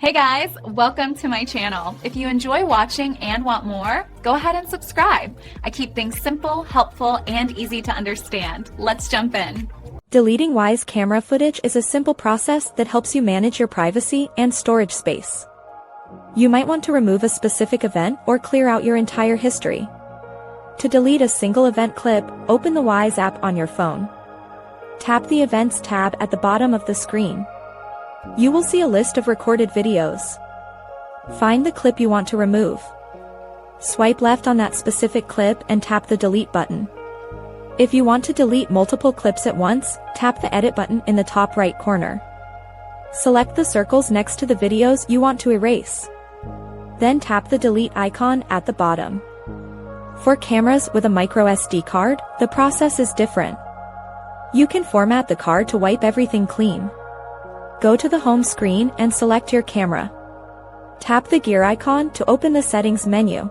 Hey guys, welcome to my channel. If you enjoy watching and want more, go ahead and subscribe. I keep things simple, helpful, and easy to understand. Let's jump in. Deleting Wyze camera footage is a simple process that helps you manage your privacy and storage space. You might want to remove a specific event or clear out your entire history. To delete a single event clip, open the Wyze app on your phone. Tap the Events tab at the bottom of the screen. You will see a list of recorded videos. Find the clip you want to remove. Swipe left on that specific clip and tap the Delete button. If you want to delete multiple clips at once, tap the Edit button in the top right corner. Select the circles next to the videos you want to erase. Then tap the Delete icon at the bottom. For cameras with a microSD card, the process is different. You can format the card to wipe everything clean. Go to the home screen and select your camera. Tap the gear icon to open the settings menu.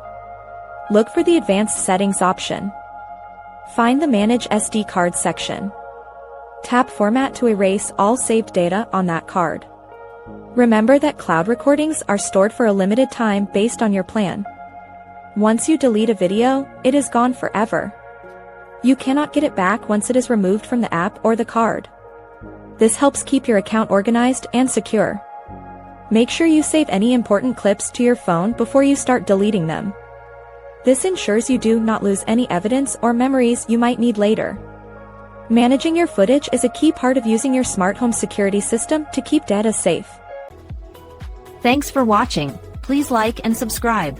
Look for the advanced settings option. Find the Manage SD card section. Tap Format to erase all saved data on that card. Remember that cloud recordings are stored for a limited time based on your plan. Once you delete a video, it is gone forever. You cannot get it back once it is removed from the app or the card. This helps keep your account organized and secure. Make sure you save any important clips to your phone before you start deleting them. This ensures you do not lose any evidence or memories you might need later. Managing your footage is a key part of using your smart home security system to keep data safe. Thanks for watching. Please like and subscribe.